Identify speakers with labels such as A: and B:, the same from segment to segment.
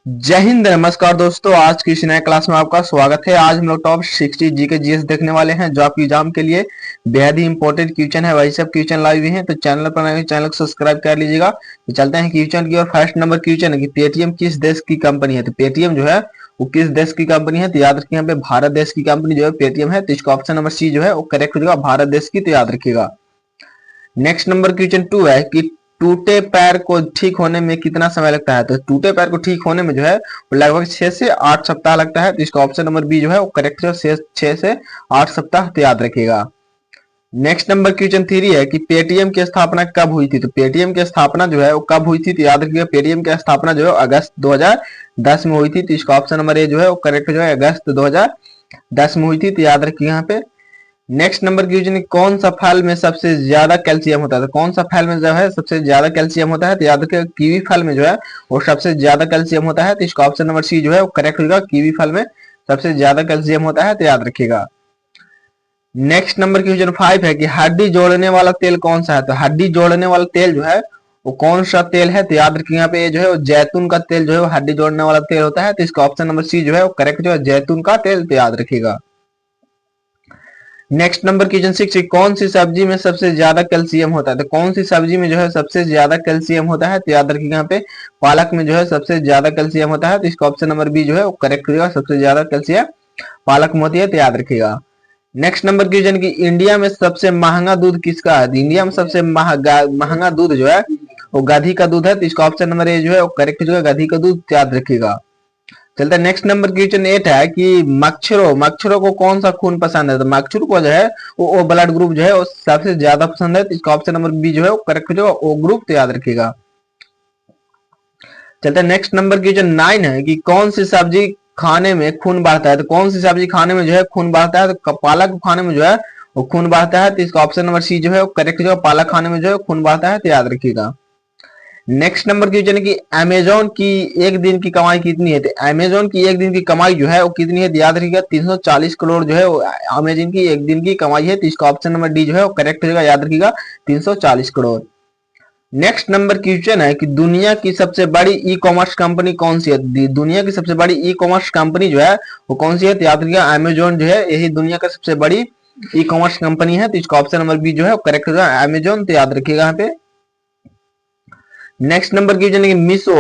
A: जय हिंद, नमस्कार दोस्तों। आज की इस नए क्लास में आपका स्वागत है। आज हम लोग टॉप 60 जीके जीएस देखने वाले हैं जो आपकी एग्जाम के लिए बेहद ही इंपॉर्टेंट क्वेश्चन है। वही सब क्वेश्चन लाइव हुए हैं तो चैनल पर नए चैनल को सब्सक्राइब कर लीजिएगा। तो चलते हैं क्वेश्चन की और फर्स्ट नंबर क्वेश्चन है कि पेटीएम किस देश की कंपनी है। तो पेटीएम जो है वो किस देश की कंपनी है। तो याद रखिए यहाँ पे भारत देश की कंपनी जो है पेटीएम है। तो इसका ऑप्शन नंबर सी जो है वो करेक्ट हो जाएगा, भारत देश की। तो याद रखिएगा। नेक्स्ट नंबर क्वेश्चन 2 है कि टूटे पैर को ठीक होने में कितना समय लगता है। तो टूटे पैर को ठीक होने में जो है वो लगभग 6 से 8 सप्ताह लगता है। तो इसका ऑप्शन नंबर बी जो है वो करेक्ट है, 6 से 8 सप्ताह। तो याद रखिएगा। नेक्स्ट नंबर क्वेश्चन 3 है कि पेटीएम की स्थापना कब हुई थी। तो पेटीएम की स्थापना जो है वो कब हुई थी। तो याद रखिएगा पेटीएम की स्थापना जो है अगस्त 2010 में हुई थी। तो इसका ऑप्शन नंबर ए जो है वो करेक्ट जो है अगस्त 2010 में हुई थी। तो याद रखिएगा यहाँ पे। नेक्स्ट नंबर क्वेश्चन है कौन सा फल में सबसे ज्यादा कैल्शियम होता है। तो कौन सा फल में जो है सबसे ज्यादा कैल्शियम होता है। तो याद रखिएगा कीवी फल में जो है वो सबसे ज्यादा कैल्शियम होता है। तो इसका ऑप्शन नंबर सी जो है वो करेक्ट होगा, कीवी फल में सबसे ज्यादा कैल्शियम होता है। तो याद रखिएगा। नेक्स्ट नंबर क्वेश्चन 5 है कि हड्डी जोड़ने वाला तेल कौन सा है। तो हड्डी जोड़ने वाला तेल जो है वो कौन सा तेल है। तो याद रखिए यहाँ पे जो है वो जैतून का तेल जो है वो हड्डी जोड़ने वाला तेल होता है। तो इसका ऑप्शन नंबर सी जो है वो करेक्ट जो है जैतून का तेल। तो याद रखिएगा। नेक्स्ट नंबर क्वेश्चन 6 कौन सी सब्जी में सबसे ज्यादा कैल्शियम होता है। तो कौन सी सब्जी में जो है सबसे ज्यादा कैल्शियम होता है। तो याद रखिएगा यहाँ पे पालक में जो है सबसे ज्यादा कैल्शियम होता है। तो इसका ऑप्शन नंबर बी जो है वो करेक्ट होगा, सबसे ज्यादा कैल्शियम पालक में होती है। तो याद रखिएगा। नेक्स्ट नंबर क्वेश्चन की इंडिया में सबसे महंगा दूध किसका है। इंडिया में सबसे महंगा दूध जो है वो गधी का दूध है। तो इसका ऑप्शन नंबर ए जो है वो करेक्ट जो है गधी का दूध। याद रखिएगा। चलते हैं नेक्स्ट नंबर क्वेश्चन 8 है कि मच्छरों को कौन सा खून पसंद है। तो मच्छर को जो है वो ब्लड ग्रुप जो है वो सबसे ज्यादा पसंद है। तो इसका ऑप्शन नंबर बी जो है वो करेक्ट जो है ओ ग्रुप। तो याद रखिएगा। चलते हैं नेक्स्ट नंबर क्वेश्चन 9 है कि कौन सी सब्जी खाने में खून बढ़ता है। तो कौन सी सब्जी खाने में जो है खून बढ़ता है। तो पालक खाने में जो है वो खून बढ़ता है। तो इसका ऑप्शन नंबर सी जो है वो करेक्ट जो है पालक खाने में जो है खून बढ़ता है। तो याद रखिएगा। नेक्स्ट नंबर क्वेश्चन है कि अमेजोन की एक दिन की कमाई कितनी है। तो अमेजोन की एक दिन की कमाई जो है वो कितनी है। तो याद रखिएगा 340 करोड़ जो है अमेजोन की एक दिन की कमाई है। तो इसका ऑप्शन नंबर डी जो है वो करेक्ट हो जाएगा। याद रखिएगा 340 करोड़। नेक्स्ट नंबर क्वेश्चन है कि दुनिया की सबसे बड़ी ई कॉमर्स कंपनी कौन सी है। दुनिया की सबसे बड़ी ई कॉमर्स कंपनी जो है वो कौन सी है। तो याद रखिएगा अमेजोन जो है यही दुनिया का सबसे बड़ी ई कॉमर्स कंपनी है। तो इसका ऑप्शन नंबर बी जो है वो करेक्ट होगा अमेजोन। तो याद रखिएगा यहाँ पे। नेक्स्ट नंबर क्वेश्चन है कि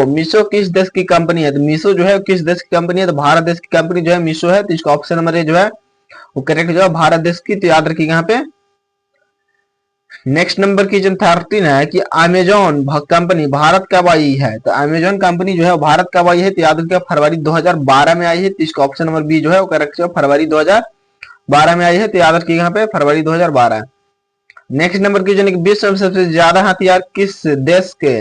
A: मीशो किस देश की कंपनी है। तो मीशो जो है किस देश की कंपनी है। तो भारत देश की कंपनी जो है मीशो है। तो इसका ऑप्शन नंबर ए जो है वो करेक्ट जो है भारत देश की। तो याद रखिएगा यहाँ पे। नेक्स्ट नंबर क्वेश्चन 13 है कि अमेजोन कंपनी भारत कब आई है। तो अमेजोन कंपनी जो है भारत कब आई है। तो याद रखिएगा फरवरी 2012 में आई है। तो इसका ऑप्शन नंबर बी जो है वो करेक्ट जो फरवरी 2012 में आई है। तो याद रखिएगा यहाँ पे फरवरी 2012। नेक्स्ट नंबर क्वेश्चन है कि विश्व में सबसे ज्यादा हथियार किस देश के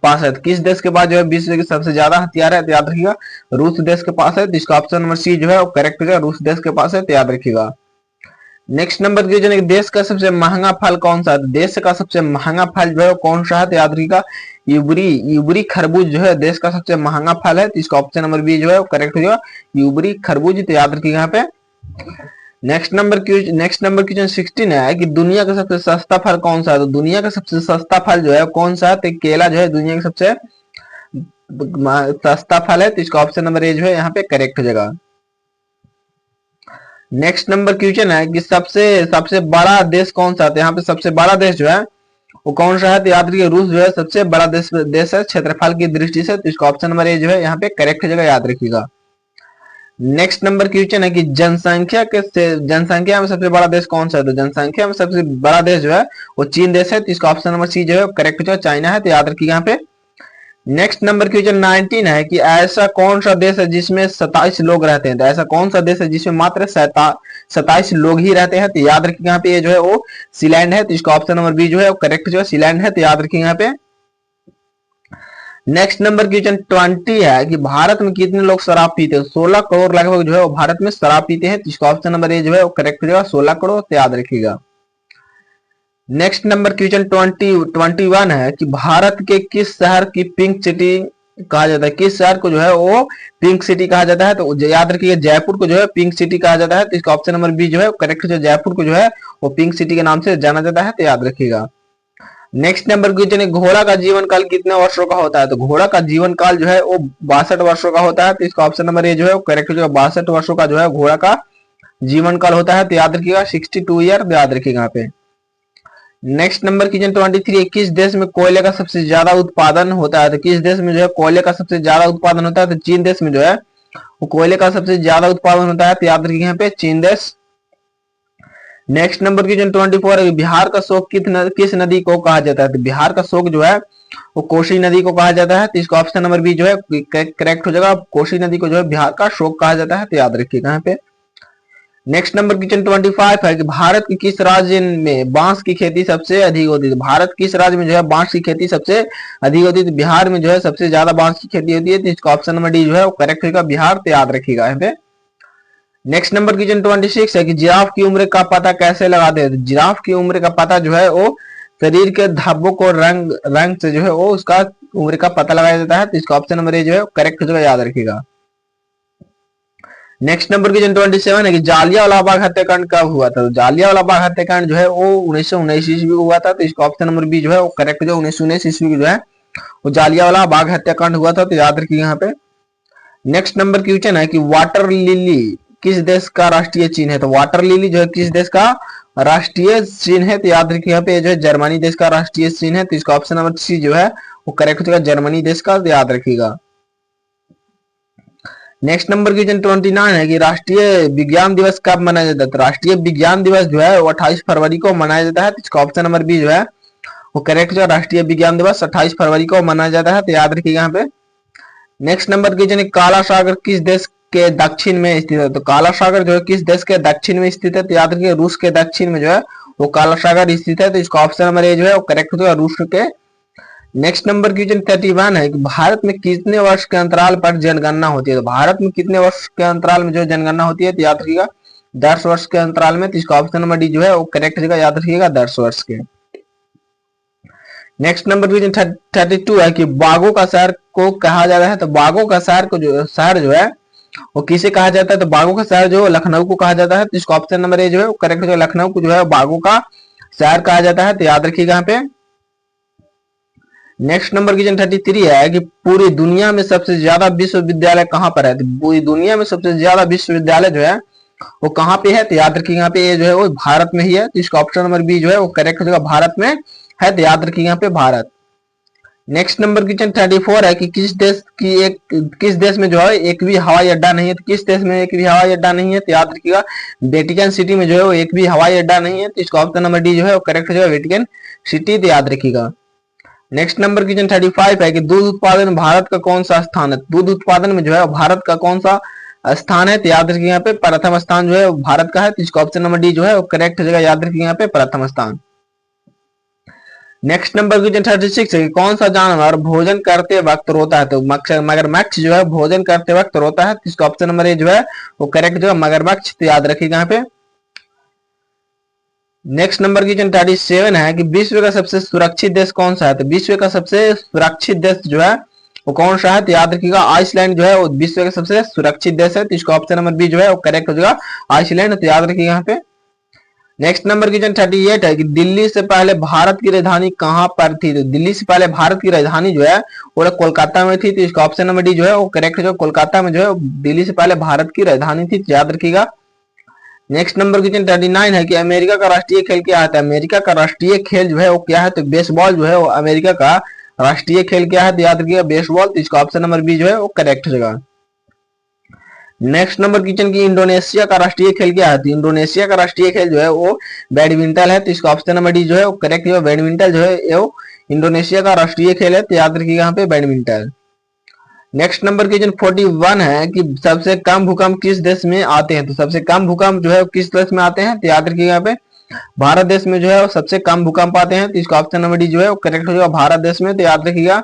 A: पास है। तो किस देश के पास जो है विश्व के सबसे ज्यादा हथियार है। तो याद रखिएगा रूस देश के पास है। तो इसका ऑप्शन नंबर सी जो है वो करेक्ट हो रूस देश के पास है। तो याद रखिएगा। नेक्स्ट नंबर क्वेश्चन है देश का सबसे महंगा फल कौन सा है। देश का सबसे महंगा फल जो है कौन सा है। तो याद रखिएगा यूबरी खरबूज जो है देश का सबसे महंगा फल है। तो इसका ऑप्शन नंबर बी जो है वो करेक्ट हो जाएगा यूबरी खरबूज। तो याद रखिएगा यहाँ पे। नेक्स्ट नंबर क्वेश्चन 16 है कि दुनिया का सबसे सस्ता फल कौन सा है। तो दुनिया का सबसे सस्ता फल जो है कौन सा है। तो केला जो है दुनिया का सबसे सस्ता फल है। तो इसका ऑप्शन नंबर ए जो है यहाँ पे करेक्ट हो जाएगा। नेक्स्ट नंबर क्वेश्चन है कि सबसे सबसे बड़ा देश कौन सा है। तो यहाँ पे सबसे बड़ा देश जो है वो कौन सा है। तो याद रखिए रूस जो है सबसे बड़ा देश है क्षेत्रफल की दृष्टि से। तो इसका ऑप्शन नंबर ए जो है यहाँ पे करेक्ट हो जाएगा। याद रखिएगा। नेक्स्ट नंबर क्वेश्चन है कि जनसंख्या में सबसे बड़ा देश कौन सा है। तो जनसंख्या में सबसे बड़ा देश जो है वो चीन देश है। तो इसका ऑप्शन नंबर सी जो है करेक्ट जो है चाइना है। तो याद रखिएगा यहाँ पे। नेक्स्ट नंबर क्वेश्चन 19 है कि ऐसा कौन सा देश है जिसमें 27 लोग रहते हैं। तो ऐसा कौन सा देश है जिसमें मात्र 27 लोग ही रहते हैं। तो याद रखिएगा यहाँ पे ये जो है वो सीलैंड है। तो इसका ऑप्शन नंबर बी जो है वो करेक्ट जो है सीलैंड है। तो याद रखिएगा यहाँ पे। नेक्स्ट नंबर क्वेश्चन 20 है कि भारत में कितने लोग शराब पीते हैं। 16 करोड़ लगभग जो है वो भारत में शराब पीते हैं। तो इसका ऑप्शन नंबर ए जो है वो करेक्ट हो जाएगा 16 करोड़। तो याद रखिएगा। नेक्स्ट नंबर क्वेश्चन 21 है कि भारत के किस शहर की पिंक सिटी कहा जाता है। किस शहर को जो है वो पिंक सिटी कहा जाता है। तो याद रखिएगा जयपुर को जो है पिंक सिटी कहा जाता है। तो इसका ऑप्शन नंबर बी जो है करेक्ट जो जयपुर को जो है वो पिंक सिटी के नाम से जाना जाता है। तो याद रखिएगा। नेक्स्ट नंबर क्वेश्चन है, घोड़ा का जीवन काल कितने वर्षों का होता है? तो घोड़ा का जीवन काल जो है वो 62 वर्षों का होता है। तो इसका ऑप्शन नंबर ए जो है वो करेक्ट हो जाएगा। 62 वर्षों का जो है घोड़ा का जीवन काल होता है। तो याद रखिएगा 62 ईयर याद रखिएगा यहाँ पे। नेक्स्ट नंबर क्वेश्चन 23, किस देश में कोयले का सबसे ज्यादा उत्पादन होता है? तो किस देश में जो है कोयले का सबसे ज्यादा उत्पादन होता है? तो चीन देश में जो है वो कोयले का सबसे ज्यादा उत्पादन होता है। तो याद रखिए यहाँ पे चीन देश। नेक्स्ट नंबर क्वेश्चन 24 है, बिहार का शोक किस नदी को कहा जाता है? तो बिहार का शोक जो है वो कोसी नदी को कहा जाता है। तो इसका ऑप्शन नंबर बी जो है करेक्ट हो जाएगा। कोसी नदी को जो है बिहार का शोक कहा जाता है। तो याद रखिएगा यहाँ पे। नेक्स्ट नंबर क्वेश्चन 25 है कि भारत के किस राज्य में बांस की खेती सबसे अधिक होती है? भारत किस राज्य में जो है बांस की खेती सबसे अधिक होती है? तो बिहार में जो है सबसे ज्यादा बांस की खेती होती है। तो इसका ऑप्शन नंबर डी जो है वो करेक्ट होगा बिहार। तो याद रखिएगा यहाँ पे। नेक्स्ट नंबर क्वेश्चन 26 है कि जिराफ की उम्र का पता कैसे लगाते हैं? तो जिराफ की उम्र का पता जो है वो शरीर के धब्बों को रंग रंग से जो है वो उसका उम्र का पता लगाया जाता है। तो इसका ऑप्शन नंबर ए जो है करेक्ट हो जाएगा। याद रखिएगा। नेक्स्ट नंबर क्वेश्चन 27 है कि जालियांवाला बाग हत्याकांड कब हुआ था? तो जालियांवाला बाग हत्याकांड जो है वो 1919 ईस्वी को हुआ था। तो इसका ऑप्शन नंबर बी जो है वो करेक्ट जो 1919 ईस्वी को जो है वो जालियांवाला बाग हत्याकांड हुआ था। तो याद रखिए यहाँ पे। नेक्स्ट नंबर क्वेश्चन है कि वाटर लिली किस देश का राष्ट्रीय चिन्ह है? तो वाटर लिली जो है किस देश का राष्ट्रीय चिन्ह है? तो याद रखिए यहाँ पे जो है जर्मनी देश का राष्ट्रीय चिन्ह है। तो इसका ऑप्शन नंबर सी जो है वो करेक्ट हो जाएगा जर्मनी देश का। तो याद रखिएगा। नेक्स्ट नंबर क्वेश्चन 29 है कि राष्ट्रीय विज्ञान दिवस कब मनाया जाता है? तो राष्ट्रीय विज्ञान दिवस जो है वो 28 फरवरी को मनाया जाता है। तो इसका ऑप्शन नंबर बी जो है वो करेक्ट जो है राष्ट्रीय विज्ञान दिवस 28 फरवरी को मनाया जाता है। तो याद रखिएगा यहाँ पे। नेक्स्ट नंबर क्वेश्चन है काला सागर किस देश के दक्षिण में स्थित है? तो काला सागर जो है किस देश के दक्षिण में स्थित है? तो याद रखिए रूस के दक्षिण में जो है वो काला सागर स्थित है। तो इसका ऑप्शन नंबर ए जो है वो करेक्ट हो जाएगा रूस के। नेक्स्ट नंबर क्वेश्चन 31 है कि भारत में कितने वर्ष के अंतराल पर जनगणना होती है? तो भारत में कितने वर्ष के अंतराल में जो जनगणना होती है? तो याद रखिएगा 10 वर्ष के अंतराल में। तो इसका ऑप्शन नंबर डी जो है वो करेक्ट होगा। याद रखिएगा 10 वर्ष के। नेक्स्ट नंबर क्वेश्चन 32 है कि बागों का शहर को कहा जाता है? तो बागों का शहर जो है वो किसे कहा जाता है? तो बागों का शहर जो लखनऊ को कहा जाता है। तो इसका ऑप्शन नंबर ए जो है वो करेक्ट होगा। लखनऊ को जो है बागों का शहर कहा जाता है। तो याद रखिएगा यहाँ पे। नेक्स्ट नंबर क्वेश्चन 33 है कि पूरी दुनिया में सबसे ज्यादा विश्वविद्यालय कहाँ पर है? तो पूरी दुनिया में सबसे ज्यादा विश्वविद्यालय जो है वो कहाँ पे है? तो याद रखिए यहाँ पे ये जो है वो भारत में ही है। तो इसका ऑप्शन नंबर बी जो है वो करेक्ट हो जाएगा भारत में है। तो याद रखिए यहाँ पे भारत। नेक्स्ट नंबर क्वेश्चन 34 है कि किस देश में जो है एक भी हवाई अड्डा नहीं है? तो किस देश में एक भी हवाई अड्डा नहीं है? तो याद रखिएगा वेटिकन सिटी में जो है वो एक भी हवाई अड्डा नहीं है। तो इसका ऑप्शन नंबर डी जो है वो करेक्ट हो जाएगा वेटिकन सिटी। तो याद रखिएगा। नेक्स्ट नंबर क्वेश्चन 35 है कि दूध उत्पादन में भारत का कौन सा स्थान है? दूध उत्पादन में जो है भारत का कौन सा स्थान है? तो याद रखिए यहाँ पे प्रथम स्थान जो है भारत का है। तो इसका ऑप्शन नंबर डी जो है वो करेक्ट हो जाएगा। याद रखिए यहाँ पे प्रथम स्थान। नेक्स्ट नंबर क्वेश्चन 36 है कि कौन सा जानवर भोजन करते वक्त रोता है? तो मगरमच्छ जो है भोजन करते वक्त रोता है। तो इसका ऑप्शन नंबर ए जो है वो करेक्ट जो है मगरमच्छ। तो याद रखिएगा यहाँ पे। नेक्स्ट नंबर क्वेश्चन 37 है कि विश्व का सबसे सुरक्षित देश कौन सा है? तो विश्व का सबसे सुरक्षित देश जो है वो कौन सा है? तो याद रखिएगा आइसलैंड जो है वो विश्व का सबसे सुरक्षित देश है। तो इसका ऑप्शन नंबर बी जो है वो करेक्ट हो जाएगा आइसलैंड। तो याद रखिएगा यहाँ पे। नेक्स्ट नंबर क्वेश्चन 38 है कि दिल्ली से पहले भारत की राजधानी कहाँ पर थी? तो दिल्ली से पहले भारत की राजधानी जो है वो कोलकाता में थी। तो इसका ऑप्शन नंबर डी जो है वो करेक्ट हो जाएगा कोलकाता में जो है दिल्ली से पहले भारत की राजधानी थी। तो याद रखिएगा। नेक्स्ट नंबर क्वेश्चन 39 है कि अमेरिका का राष्ट्रीय खेल क्या है? अमेरिका का राष्ट्रीय खेल जो है वो क्या है? तो बेसबॉल जो है वो अमेरिका का राष्ट्रीय खेल क्या है? तो याद रखिएगा बेसबॉल। तो इसका ऑप्शन नंबर बी जो है वो करेक्ट हो जाएगा। नेक्स्ट नंबर क्वेश्चन की इंडोनेशिया का राष्ट्रीय खेल क्या है? तो इंडोनेशिया का राष्ट्रीय खेल जो है वो बैडमिंटन है। तो इसका ऑप्शन नंबर डी जो है वो करेक्ट है। बैडमिंटन जो है वो इंडोनेशिया का राष्ट्रीय खेल है। तो याद रखिएगा यहाँ पे बैडमिंटन। नेक्स्ट नंबर क्वेश्चन 41 है कि सबसे कम भूकंप किस देश में आते हैं? तो सबसे कम भूकंप जो है किस देश में आते हैं? तो याद रखिएगा यहाँ पे भारत देश में जो है वो सबसे कम भूकंप आते हैं। तो इसका ऑप्शन नंबर डी जो है वो करेक्ट हो जाएगा भारत देश में। तो याद रखिएगा।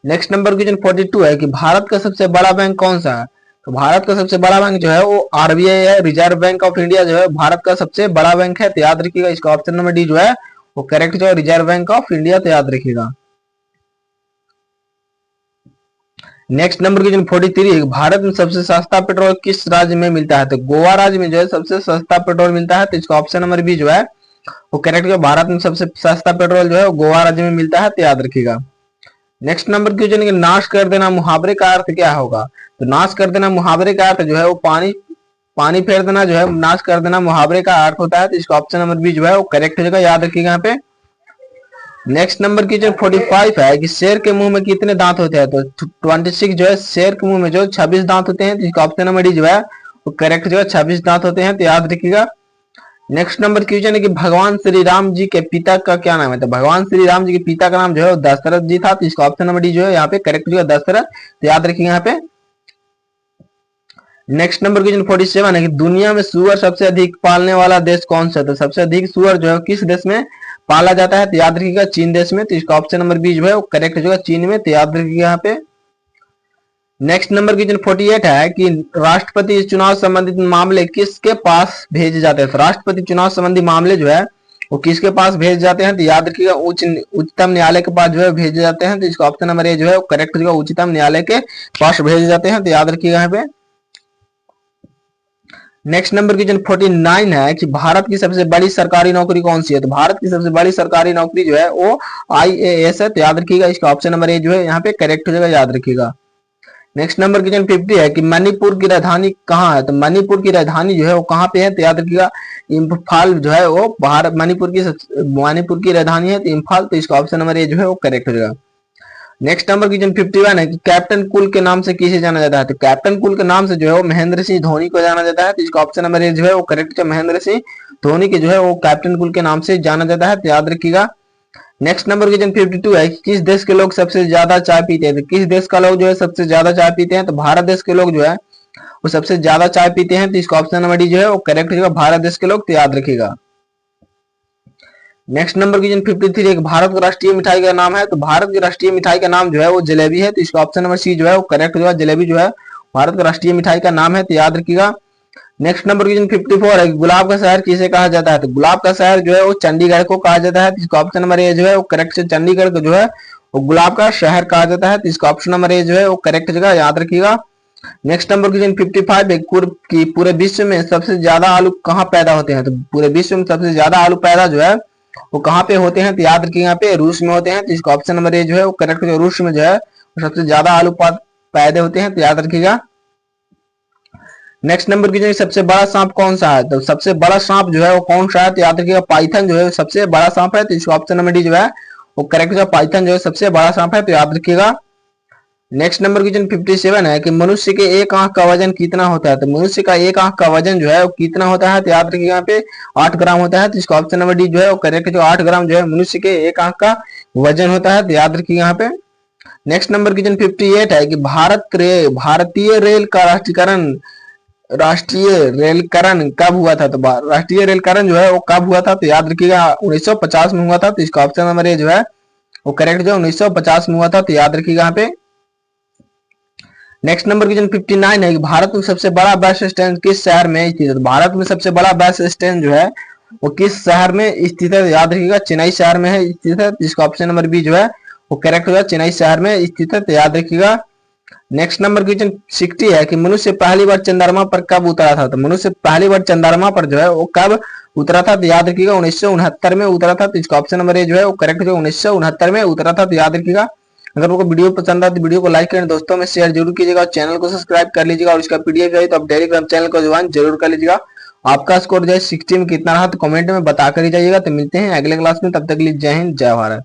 A: नेक्स्ट नंबर क्वेश्चन 42 है कि भारत का सबसे बड़ा बैंक कौन सा है? तो भारत का सबसे बड़ा बैंक जो है वो आरबीआई है। रिजर्व बैंक ऑफ इंडिया जो है भारत का सबसे बड़ा बैंक है। तो याद रखिएगा इसका ऑप्शन नंबर डी जो है वो करेक्ट जो है रिजर्व बैंक ऑफ इंडिया। तो याद रखिएगा। नेक्स्ट नंबर क्वेश्चन 43 भारत में सबसे सस्ता पेट्रोल किस राज्य में मिलता है? तो गोवा राज्य में जो है सबसे सस्ता पेट्रोल मिलता है। तो इसका ऑप्शन नंबर बी जो है वो करेक्ट जो भारत में सबसे सस्ता पेट्रोल जो है वो गोवा राज्य में मिलता है, तो याद रखिएगा। नेक्स्ट नंबर क्वेश्चन है कि नाश कर देना मुहावरे का अर्थ क्या होगा? तो नाश कर देना मुहावरे का अर्थ जो है वो पानी पानी फेर देना जो है नाश कर देना मुहावरे का अर्थ होता है, तो इसका ऑप्शन नंबर बी जो है वो करेक्ट हो जाएगा, याद रखिएगा यहाँ पे। नेक्स्ट नंबर क्वेश्चन 45 है कि शेर के मुंह में कितने दांत होते हैं? तो 26 जो है शेर के मुंह में जो 26 दांत होते हैं, तो इसका ऑप्शन नंबर डी जो है वो करेक्ट जो है 26 दांत होते हैं, तो याद रखिएगा। नेक्स्ट नंबर क्वेश्चन है कि भगवान श्री राम जी के पिता का क्या नाम है? तो भगवान श्री राम जी के पिता का नाम जो है वो दशरथ जी था, तो इसका ऑप्शन नंबर डी जो है यहाँ पे करेक्ट जो है दशरथ, तो याद रखिएगा यहाँ पे। नेक्स्ट नंबर क्वेश्चन 47 है कि दुनिया में सुअर सबसे अधिक पालने वाला देश कौन सा है? तो सबसे अधिक सुअर जो है किस देश में पाला जाता है? तो याद रखिएगा चीन देश में, तो इसका ऑप्शन नंबर बी जो है वो करेक्ट जो है चीन में, तो याद रखिएगा यहाँ पे। नेक्स्ट नंबर क्वेश्चन 48 है कि राष्ट्रपति चुनाव संबंधित मामले किसके पास भेजे जाते हैं? तो राष्ट्रपति चुनाव संबंधी मामले जो है वो किसके पास भेजे जाते हैं? तो याद रखिएगा उच्चतम न्यायालय के पास जो है भेजे जाते हैं, तो इसका ऑप्शन नंबर ए जो है वो करेक्ट जो है उच्चतम न्यायालय के पास भेजे जाते हैं, तो याद रखिएगा यहाँ पे। नेक्स्ट नंबर क्वेश्चन 49 है कि भारत की सबसे बड़ी सरकारी नौकरी कौन सी है? तो भारत की सबसे बड़ी सरकारी नौकरी जो है वो IAS है, तो याद रखिएगा इसका ऑप्शन नंबर ए जो है यहाँ पे करेक्ट हो जाएगा, याद रखिएगा। नेक्स्ट नंबर क्वेश्चन 50 है कि मणिपुर की राजधानी कहाँ है? तो मणिपुर की राजधानी जो है वो कहाँ पे है? तो याद रखिएगा इम्फाल जो है वो भारत मणिपुर की राजधानी है, तो इम्फाल, तो इसका ऑप्शन नंबर ए जो है वो करेक्ट हो जाएगा। नेक्स्ट नंबर क्वेश्चन 51 है कि कैप्टन कूल के नाम से किसे जाना जाता है? तो कैप्टन कूल के नाम से जो है वो महेंद्र सिंह धोनी को जाना जाता है, तो इसका ऑप्शन नंबर ए जो है वो करेक्ट है, महेंद्र सिंह धोनी के जो है वो कैप्टन कूल के नाम से जाना जाता है, तो याद रखिएगा। नेक्स्ट नंबर क्वेश्चन 52 है कि किस देश के लोग सबसे ज्यादा चाय पीते हैं? तो किस देश का लोग जो है सबसे ज्यादा चाय पीते हैं? तो भारत देश के लोग जो है वो सबसे ज्यादा चाय पीते हैं, तो इसका ऑप्शन नंबर डी जो है वो करेक्ट होगा, भारत देश के लोग, तो याद रखिएगा। नेक्स्ट नंबर क्वेश्चन 53 एक भारत की राष्ट्रीय मिठाई का नाम है? तो भारत की राष्ट्रीय मिठाई का नाम जो है वो जलेबी है, तो इसका ऑप्शन नंबर सी जो है वो करेक्ट होगा, जलेबी जो है भारत की राष्ट्रीय मिठाई का नाम है, तो याद रखिएगा। नेक्स्ट नंबर क्वेश्चन 54 है गुलाब का शहर किसे कहा जाता है? तो गुलाब का शहर जो है वो चंडीगढ़ को कहा जाता है, तो इसका ऑप्शन नंबर ए जो है वो करेक्ट है, चंडीगढ़ को जो है वो गुलाब का शहर कहा जाता है, तो इसका ऑप्शन नंबर ए जो है वो करेक्ट जगह, याद रखिएगा। नेक्स्ट नंबर क्वेश्चन 55 है कि पूरे विश्व में सबसे ज्यादा आलू कहाँ पैदा होते हैं? तो पूरे विश्व में सबसे ज्यादा आलू पैदा जो है वो कहाँ पे होते हैं? तो याद रखिए यहाँ पे रूस में होते हैं, तो इसका ऑप्शन नंबर ए जो है वो करेक्ट है, रूस में जो है सबसे ज्यादा आलू पैदा होते हैं, तो याद रखिएगा। नेक्स्ट नंबर की सबसे बड़ा सांप कौन सा है? तो सबसे बड़ा सांप जो है वो कौन सा है? तो याद रखिएगा पाइथन जो है सबसे बड़ा सांप है, तो इसका ऑप्शन नंबर डी जो है वो करेक्ट है, पाइथन जो है सबसे बड़ा सांप है, तो याद रखिएगा। नेक्स्ट नंबर क्वेश्चन 57 है कि मनुष्य के एक आंख का वजन कितना होता है? तो मनुष्य का एक आंख का वजन जो है वो कितना होता है? तो याद रखिएगा यहाँ पे 8 ग्राम होता है, तो इसका ऑप्शन नंबर डी जो है वो करेक्ट, जो 8 ग्राम जो है मनुष्य के एक आंख का वजन होता है, तो याद रखिएगा यहाँ पे। नेक्स्ट नंबर क्वेश्चन 58 है कि भारतीय रेल का राष्ट्रीय रेलकरण कब हुआ था? तो राष्ट्रीय रेलकरण जो है वो कब हुआ था? तो याद रखिएगा 1950 में हुआ था, तो इसका ऑप्शन नंबर ए जो है वो करेक्ट जो 1950 में हुआ था, तो याद रखिएगा यहाँ पे। नेक्स्ट नंबर क्वेश्चन 59 है कि भारत में सबसे बड़ा बस स्टैंड किस शहर में स्थित है? तो भारत में सबसे बड़ा बस स्टैंड जो है वो किस शहर में स्थित है? याद रखिएगा चेन्नई शहर में है स्थित है, जिसका ऑप्शन नंबर बी जो है वो करेक्ट होगा, चेन्नई शहर में स्थित है, तो याद रखिएगा। नेक्स्ट नंबर क्वेश्चन 60 है कि मनुष्य पहली बार चंद्रमा पर कब उतरा था? तो मनुष्य पहली बार चंद्रमा पर जो है वो कब उतरा था? तो याद रखिएगा 1969 में उतरा था, तो इसका ऑप्शन नंबर ए जो है वो करेक्ट है, 1969 में उतरा था, तो याद रखिएगा। अगर आपको वीडियो पसंद आए तो वीडियो को लाइक करें, दोस्तों में शेयर जरूर कीजिएगा और चैनल को सब्सक्राइब कर लीजिएगा, और इसका पीडीएफ चाहिए तो आप टेलीग्राम चैनल को ज्वाइन जरूर कर लीजिएगा। आपका स्कोर जो है 60 में कितना रहा तो कमेंट में बताकर ही जाइएगा। तो मिलते हैं अगले क्लास में, तब तक के लिए जय हिंद जय भारत।